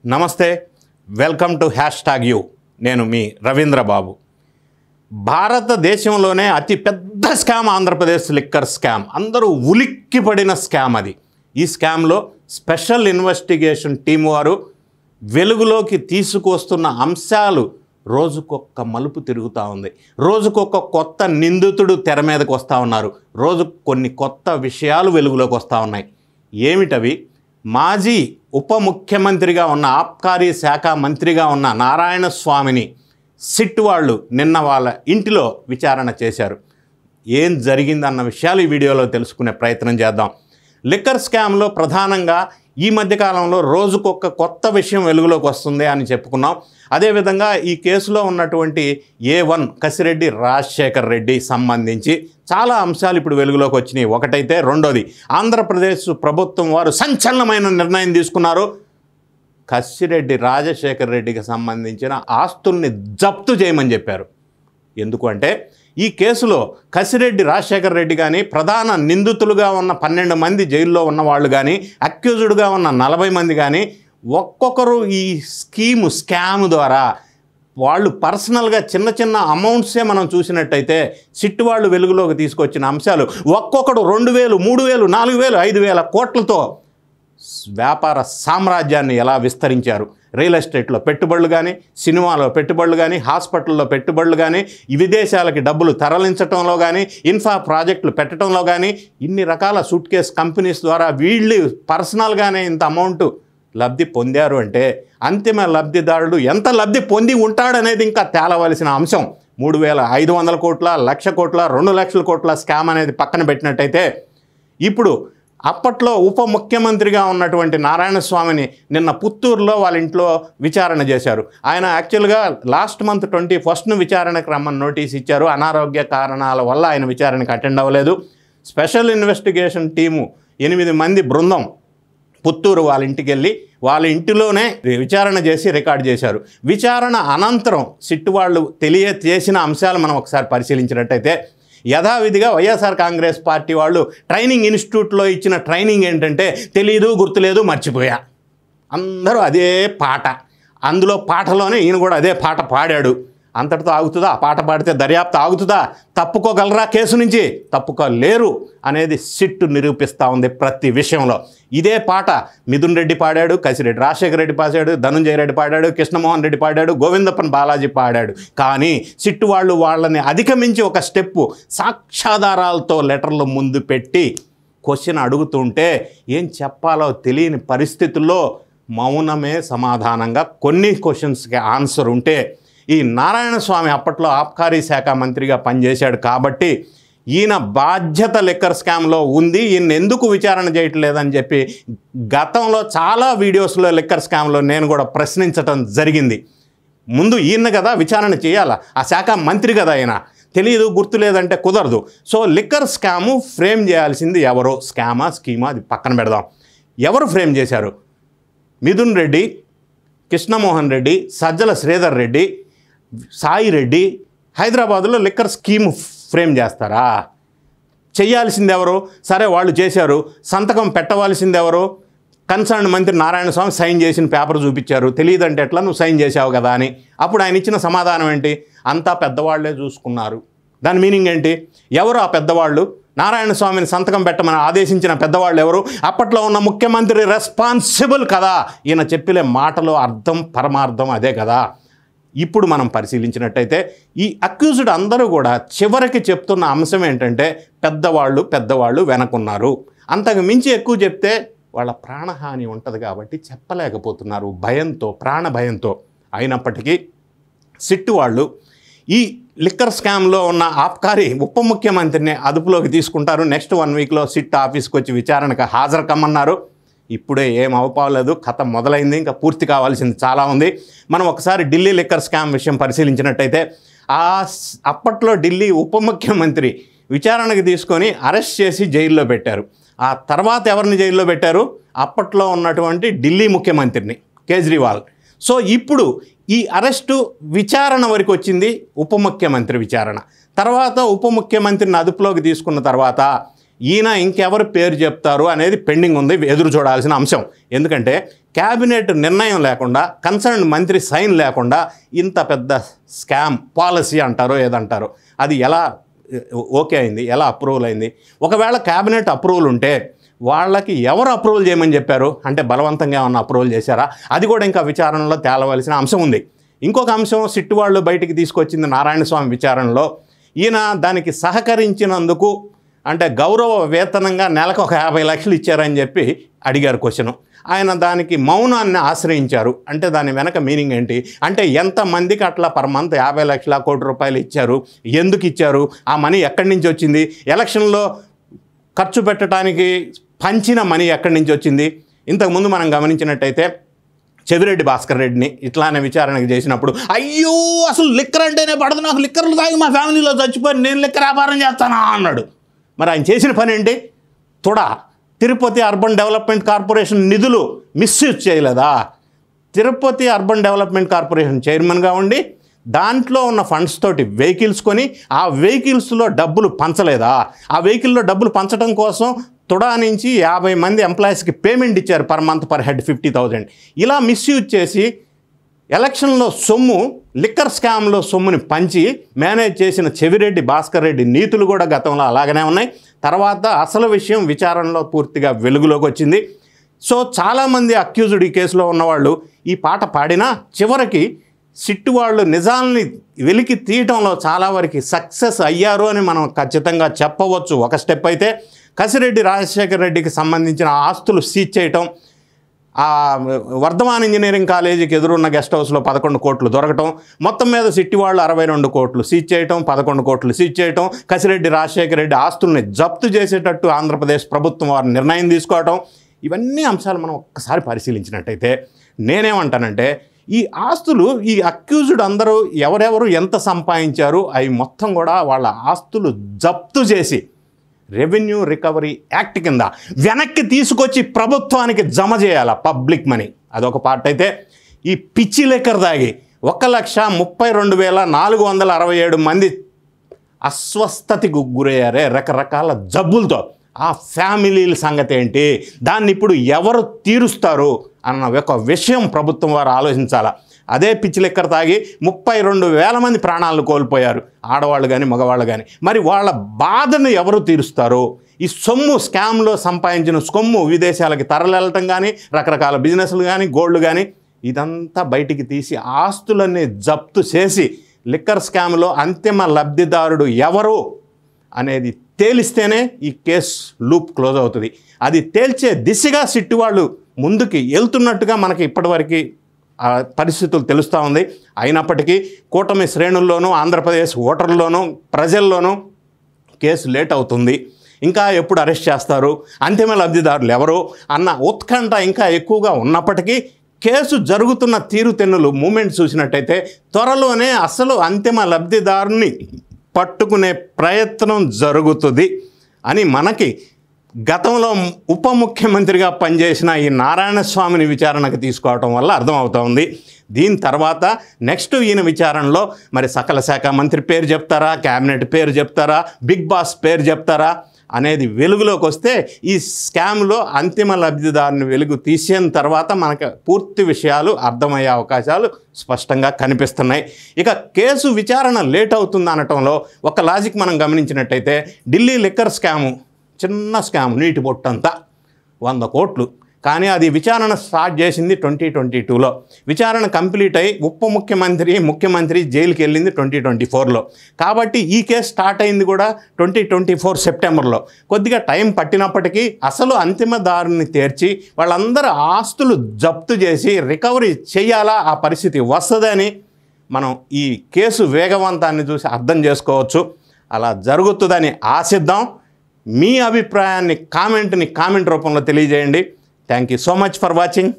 నమస్తే, welcome to #you. నేను మీ రవీంద్ర బాబు. భారతదేశంలోనే అతి పెద్ద స్కామ్ ఆంధ్రప్రదేశ్ లిక్కర్ స్కామ్. అందరూ ఉలిక్కిపడిన స్కామ్ అది. ఈ స్కామ్లో స్పెషల్ ఇన్వెస్టిగేషన్ టీం వారు వెలుగులోకి తీసుకొస్తున్న అంశాలు రోజుకొక్క మలుపు తిరుగుతూ ఉంది. రోజుకొక కొత్త నిందితుడు తెర మీదకి వస్తూ ఉన్నారు. రోజుకు కొన్ని కొత్త విషయాలు వెలుగులోకి వస్తూ ఉన్నాయి. ఏమిటవి? మాజీ ఉప ముఖ్యమంత్రిగా ఉన్న ఆబ్కారీ శాఖ మంత్రిగా ఉన్న నారాయణ స్వామిని సిట్ వాళ్ళు నిన్న వాళ్ళ ఇంటిలో విచారణ చేశారు. ఏం జరిగిందన్న విషయాలు ఈ వీడియోలో తెలుసుకునే ప్రయత్నం చేద్దాం. లిక్కర్ స్కామ్లో ప్రధానంగా ఈ మధ్యకాలంలో రోజుకొక కొత్త విషయం వెలుగులోకి వస్తుంది అని చెప్పుకున్నాం. అదేవిధంగా ఈ కేసులో ఉన్నటువంటి A1 కసిరెడ్డి రాజశేఖర్ రెడ్డి సంబంధించి చాలా అంశాలు ఇప్పుడు వెలుగులోకి వచ్చినాయి. ఒకటైతే, రెండోది ఆంధ్రప్రదేశ్ ప్రభుత్వం వారు సంచలనమైన నిర్ణయం తీసుకున్నారు. కసిరెడ్డి రాజశేఖర్ రెడ్డికి సంబంధించిన ఆస్తుల్ని జప్తు చేయమని చెప్పారు. ఎందుకంటే ఈ కేసులో కసిరెడ్డి రాజశేఖర్ రెడ్డి కానీ, ప్రధాన నిందితులుగా ఉన్న 12 మంది జైల్లో ఉన్న వాళ్ళు కానీ, అక్యూజ్డ్గా ఉన్న 40 మంది కానీ ఒక్కొక్కరు ఈ స్కామ్ ద్వారా వాళ్ళు పర్సనల్గా చిన్న చిన్న అమౌంట్సే మనం చూసినట్టయితే సిట్ వాళ్ళు వెలుగులోకి తీసుకొచ్చిన అంశాలు ఒక్కొక్కడు 2,000, 3,000, 4,000, 5,000 కోట్లతో వ్యాపార సామ్రాజ్యాన్ని ఎలా విస్తరించారు. రియల్ ఎస్టేట్లో పెట్టుబడులు కానీ, సినిమాలో పెట్టుబడులు కానీ, హాస్పిటల్లో పెట్టుబడులు కానీ, విదేశాలకి డబ్బులు తరలించడంలో కానీ, ఇన్ఫ్రా ప్రాజెక్టులు పెట్టడంలో కానీ, ఇన్ని రకాల సూట్ కేస్ కంపెనీస్ ద్వారా వీళ్ళు పర్సనల్గానే ఇంత అమౌంట్ లబ్ధి పొందారు అంటే అంతిమ లబ్ధిదారుడు ఎంత లబ్ధి పొంది ఉంటాడనేది ఇంకా తేలవలసిన అంశం. 3,500 కోట్ల, 1,00,000 కోట్ల, 2,00,000 కోట్ల స్కామ్ అనేది పక్కన పెట్టినట్టయితే, ఇప్పుడు అప్పట్లో ఉప ముఖ్యమంత్రిగా ఉన్నటువంటి నారాయణ స్వామిని నిన్న పుత్తూరులో వాళ్ళ ఇంట్లో విచారణ చేశారు. ఆయన యాక్చువల్గా లాస్ట్ మంత్ 21న విచారణకు రమ్మని నోటీస్ ఇచ్చారు. అనారోగ్య కారణాల వల్ల ఆయన విచారణకు అటెండ్ అవ్వలేదు. స్పెషల్ ఇన్వెస్టిగేషన్ టీము 8 మంది బృందం పుత్తూరు వాళ్ళ ఇంటికి వెళ్ళి వాళ్ళ ఇంటిలోనే విచారణ చేసి రికార్డ్ చేశారు. విచారణ అనంతరం సిట్ వాళ్ళు తెలియజేసిన అంశాలు మనం ఒకసారి పరిశీలించినట్టయితే, యథావిధిగా వైఎస్ఆర్ కాంగ్రెస్ పార్టీ వాళ్ళు ట్రైనింగ్ ఇన్స్టిట్యూట్లో ఇచ్చిన ట్రైనింగ్ ఏంటంటే తెలియదు, గుర్తులేదు, మర్చిపోయా. అందరూ అదే పాట. అందులో పాటలోనే ఈయన కూడా అదే పాట పాడాడు. అంతటితో ఆగుతుందా? ఆ పాట పాడితే దర్యాప్తు ఆగుతుందా? తప్పుకోగలరా కేసు నుంచి? తప్పుకోలేరు అనేది సిట్టు నిరూపిస్తూ ఉంది ప్రతి విషయంలో. ఇదే పాట మిథున్ రెడ్డి పాడాడు, కసిరెడ్డి రాజశేఖర రెడ్డి పాడాడు, ధనుంజయ రెడ్డి పాడాడు, కృష్ణమోహన్ రెడ్డి పాడాడు, గోవిందప్పన్ బాలాజీ పాడాడు. కానీ సిట్టు వాళ్ళు వాళ్ళని అధిగమించి ఒక స్టెప్పు సాక్ష్యాధారాలతో లెటర్లు ముందు పెట్టి క్వశ్చన్ అడుగుతుంటే ఏం చెప్పాలో తెలియని పరిస్థితుల్లో మౌనమే సమాధానంగా కొన్ని క్వశ్చన్స్కి ఆన్సర్ ఉంటే, ఈ నారాయణ స్వామి అప్పట్లో ఆబ్కారీ శాఖ మంత్రిగా పనిచేశాడు కాబట్టి ఈయన బాధ్యత లిక్కర్ స్కామ్లో ఉంది, ఈయన ఎందుకు విచారణ చేయట్లేదని చెప్పి గతంలో చాలా వీడియోస్లో లిక్కర్ స్కామ్లో నేను కూడా ప్రశ్నించటం జరిగింది. ముందు ఈయన కదా విచారణ చేయాలా, ఆ శాఖ మంత్రి కదా ఆయన. తెలియదు, గుర్తులేదంటే కుదరదు. సో లిక్కర్ స్కాము ఫ్రేమ్ చేయాల్సింది ఎవరో, స్కీమా అది పక్కన పెడదాం. ఎవరు ఫ్రేమ్ చేశారు? మిథున్ రెడ్డి, కృష్ణమోహన్ రెడ్డి, సజ్జల శ్రీధర్ రెడ్డి, సాయి రెడ్డి హైదరాబాదులో లిక్కర్ స్కీమ్ ఫ్రేమ్ చేస్తారా? చేయాల్సింది ఎవరు? సరే వాళ్ళు చేశారు, సంతకం పెట్టవలసింది ఎవరు? కన్సర్న్ మంత్రి నారాయణ స్వామి సైన్ చేసిన పేపర్ చూపించారు. తెలియదంటే ఎట్లా, నువ్వు సైన్ చేసావు కదా అని. అప్పుడు ఆయన ఇచ్చిన సమాధానం ఏంటి? అంతా పెద్దవాళ్లే చూసుకున్నారు. దాని మీనింగ్ ఏంటి? ఎవరు ఆ పెద్దవాళ్ళు? నారాయణ స్వామిని సంతకం పెట్టమని ఆదేశించిన పెద్దవాళ్ళు ఎవరు? అప్పట్లో ఉన్న ముఖ్యమంత్రి రెస్పాన్సిబుల్ కదా. ఈయన చెప్పిన మాటలో అర్థం పరమార్థం అదే కదా. ఇప్పుడు మనం పరిశీలించినట్టయితే ఈ అక్యూజ్డ్ అందరూ కూడా చివరికి చెప్తున్న అంశం ఏంటంటే పెద్దవాళ్ళు వెనకున్నారు. అంతకు మించి ఎక్కువ చెప్తే వాళ్ళ ప్రాణహాని ఉంటుంది కాబట్టి చెప్పలేకపోతున్నారు, భయంతో, ప్రాణ భయంతో. అయినప్పటికీ సిట్టు వాళ్ళు ఈ లిక్కర్ స్కామ్లో ఉన్న ఆబ్కారీ ఉప ముఖ్యమంత్రిని అదుపులోకి తీసుకుంటారు. నెక్స్ట్ 1 వీక్లో సిట్ ఆఫీస్కి వచ్చి విచారణకు హాజరు కమ్మన్నారు. ఇప్పుడే ఏం అవపోలేదు, కథ మొదలైంది, ఇంకా పూర్తి కావాల్సింది చాలా ఉంది. మనం ఒకసారి ఢిల్లీ లిక్కర్ స్కామ్ విషయం పరిశీలించినట్టయితే, అప్పట్లో ఢిల్లీ ఉప ముఖ్యమంత్రి విచారణకు తీసుకొని అరెస్ట్ చేసి జైల్లో పెట్టారు. ఆ తర్వాత ఎవరిని జైల్లో పెట్టారు? అప్పట్లో ఉన్నటువంటి ఢిల్లీ ముఖ్యమంత్రిని, కేజ్రీవాల్. సో ఇప్పుడు ఈ అరెస్టు విచారణ వరకు వచ్చింది, ఉప ముఖ్యమంత్రి విచారణ. తర్వాత ఉప ముఖ్యమంత్రిని అదుపులోకి తీసుకున్న తర్వాత ఈయన ఇంకెవరు పేరు చెప్తారు అనేది పెండింగ్ ఉంది, ఎదురు చూడాల్సిన అంశం. ఎందుకంటే క్యాబినెట్ నిర్ణయం లేకుండా, కన్సర్న్ మంత్రి సైన్ లేకుండా ఇంత పెద్ద స్కామ్ పాలసీ అంటారో ఏదంటారో అది ఎలా ఓకే అయింది, ఎలా అప్రూవల్ అయింది? ఒకవేళ క్యాబినెట్ అప్రూవల్ ఉంటే వాళ్ళకి ఎవరు అప్రూవల్ చేయమని చెప్పారు? అంటే బలవంతంగా ఏమన్నా అప్రూవల్ చేశారా? అది కూడా ఇంకా విచారణలో తేలవలసిన అంశం ఉంది. ఇంకొక అంశం సిట్టు వాళ్ళు బయటికి తీసుకొచ్చింది నారాయణస్వామి విచారణలో. ఈయన దానికి సహకరించినందుకు అంటే గౌరవ వేతనంగా నెలకు ఒక 50 లక్షలు ఇచ్చారని చెప్పి అడిగారు క్వశ్చను. ఆయన దానికి మౌనాన్ని ఆశ్రయించారు. అంటే దాని వెనక మీనింగ్ ఏంటి అంటే ఎంతమందికి అట్లా పర్ మంత్ 50 లక్షల కోటి రూపాయలు ఇచ్చారు, ఎందుకు ఇచ్చారు, ఆ మనీ ఎక్కడి నుంచి వచ్చింది, ఎలక్షన్లో ఖర్చు పెట్టడానికి పంచిన మనీ ఎక్కడి నుంచి వచ్చింది? ఇంతకుముందు మనం గమనించినట్టయితే చెవిరెడ్డి భాస్కర్ రెడ్డిని ఇట్లానే విచారణకు చేసినప్పుడు అయ్యో అసలు లిక్కర్ అంటేనే పడదు, నాకు లిక్కర్లు తాగి మా ఫ్యామిలీలో చచ్చిపోయి నేను లిక్కర్ వ్యాపారం చేస్తానా అన్నాడు. మరి ఆయన చేసిన పని ఏంటి? తిరుపతి అర్బన్ డెవలప్మెంట్ కార్పొరేషన్ నిధులు మిస్యూజ్ చేయలేదా? తిరుపతి అర్బన్ డెవలప్మెంట్ కార్పొరేషన్ చైర్మన్గా ఉండి దాంట్లో ఉన్న ఫండ్స్ తోటి వెహికల్స్ కొని ఆ వెహికల్స్లో డబ్బులు పంచలేదా? ఆ వెహికల్లో డబ్బులు పంచడం కోసం తుడా నుంచి 50 మంది ఎంప్లాయీస్కి పేమెంట్ ఇచ్చారు పర్ మంత్ పర్ హెడ్ 50,000. ఇలా మిస్యూజ్ చేసి ఎలక్షన్లో సొమ్ము, లిక్కర్ స్కామ్లో సొమ్ముని పంచి మేనేజ్ చేసిన చెవిరెడ్డి భాస్కర్ రెడ్డి నీతులు కూడా గతంలో అలాగనే ఉన్నాయి. తర్వాత అసలు విషయం విచారణలో పూర్తిగా వెలుగులోకి వచ్చింది. సో చాలామంది అక్యూజ్డ్ ఈ కేసులో ఉన్నవాళ్ళు ఈ పాట పాడినా చివరికి సిట్టు వాళ్ళు నిజాల్ని వెలికి తీయటంలో చాలా వరకు సక్సెస్ అయ్యారు అని మనం ఖచ్చితంగా చెప్పవచ్చు. ఒక స్టెప్ అయితే కసిరెడ్డి రాజశేఖర్ రెడ్డికి సంబంధించిన ఆస్తులు సీజ్ చేయటం, ఆ వర్ధమాన్ ఇంజనీరింగ్ కాలేజీకి ఎదురున్న గెస్ట్ హౌస్లో 11 కోట్లు దొరకటం, మొత్తం మీద సిట్టి వాళ్ళు 62 కోట్లు సీజ్ చేయటం, 11 కోట్లు సీజ్ చేయటం, కసిరెడ్డి రాజశేఖర రెడ్డి ఆస్తుల్ని జప్తు చేసేటట్టు ఆంధ్రప్రదేశ్ ప్రభుత్వం వారు నిర్ణయం తీసుకోవటం, ఇవన్నీ అంశాలు మనం ఒక్కసారి పరిశీలించినట్టయితే నేనేమంటానంటే ఈ ఆస్తులు, ఈ అక్యూజ్డ్ అందరూ ఎవరెవరు ఎంత సంపాదించారు అవి మొత్తం కూడా వాళ్ళ ఆస్తులు జప్తు చేసి రెవెన్యూ రికవరీ యాక్ట్ కింద వెనక్కి తీసుకొచ్చి ప్రభుత్వానికి జమ చేయాలి పబ్లిక్ మనీ. అదొక పార్ట్ అయితే ఈ పిచ్చి లెక్కర్ దాగి 1,32,467 మంది అస్వస్థతకు గురయ్యారే రకరకాల జబ్బులతో. ఆ ఫ్యామిలీల సంగతి ఏంటి, దాన్ని ఇప్పుడు ఎవరు తీరుస్తారు అన్న ఒక విషయం ప్రభుత్వం వారు ఆలోచించాలా. అదే పిచ్చి లెక్కర్ తాగి 32,000 మంది ప్రాణాలను కోల్పోయారు, ఆడవాళ్ళు కానీ మగవాళ్ళు కానీ. మరి వాళ్ళ బాధను ఎవరు తీరుస్తారు? ఈ సొమ్ము, స్కామ్లో సంపాదించిన సొమ్ము విదేశాలకి తరలివెళ్ళటం కానీ, రకరకాల బిజినెస్లు కానీ, గోల్డ్ కానీ, ఇదంతా బయటికి తీసి ఆస్తులన్నీ జప్తు చేసి లిక్కర్ స్కామ్లో అంతిమ లబ్ధిదారుడు ఎవరు అనేది తేలిస్తేనే ఈ కేసు లూప్ క్లోజ్ అవుతుంది. అది తేల్చే దిశగా సిట్టు వాళ్ళు ముందుకి వెళ్తున్నట్టుగా మనకి ఇప్పటివరకు పరిస్థితులు తెలుస్తూ ఉంది. అయినప్పటికీ కూటమి శ్రేణుల్లోనూ, ఆంధ్రప్రదేశ్ ఓటర్లలోనూ, ప్రజల్లోనూ కేసు లేట్ అవుతుంది. ఇంకా ఎప్పుడు అరెస్ట్ చేస్తారు, అంతిమ లబ్ధిదారులు ఎవరు అన్న ఉత్కంఠ ఇంకా ఎక్కువగా ఉన్నప్పటికీ కేసు జరుగుతున్న తీరుతెన్నులు మూమెంట్ చూసినట్టయితే త్వరలోనే అసలు అంతిమ లబ్ధిదారుని పట్టుకునే ప్రయత్నం జరుగుతుంది అని మనకి గతంలో ఉప ముఖ్యమంత్రిగా పనిచేసిన ఈ నారాయణస్వామిని విచారణకు తీసుకోవటం వల్ల అర్థమవుతోంది. దీని తర్వాత నెక్స్ట్ ఈయన విచారణలో మరి సకల శాఖ మంత్రి పేరు చెప్తారా, క్యాబినెట్ పేరు చెప్తారా, బిగ్ బాస్ పేరు చెప్తారా అనేది వెలుగులోకి వస్తే ఈ స్కామ్లో అంతిమ లబ్ధిదారుని వెలుగు తీసిన తర్వాత మనకు పూర్తి విషయాలు అర్థమయ్యే అవకాశాలు స్పష్టంగా కనిపిస్తున్నాయి. ఇక కేసు విచారణ లేట్ అవుతుంది అనటంలో ఒక లాజిక్ మనం గమనించినట్టయితే ఢిల్లీ లిక్కర్ స్కాము చిన్న స్కామ్, నీటి బొట్టంతా 100 కోట్లు. కానీ అది విచారణ స్టార్ట్ చేసింది 2022లో. విచారణ కంప్లీట్ అయ్యి ముఖ్యమంత్రి జైలుకి వెళ్ళింది 2024లో. కాబట్టి ఈ కేసు స్టార్ట్ అయింది కూడా 2024 సెప్టెంబర్లో. కొద్దిగా టైం పట్టినప్పటికీ అసలు అంతిమ దారుని తీర్చి వాళ్ళందరూ ఆస్తులు జప్తు చేసి రికవరీ చేయాలా, ఆ పరిస్థితి వస్తుందని మనం ఈ కేసు వేగవంతాన్ని చూసి అర్థం చేసుకోవచ్చు. అలా జరుగుతుందని ఆశిద్దాం. మీ అభిప్రాయాన్ని కామెంట్ రూపంలో తెలియజేయండి. Thank you so much for watching.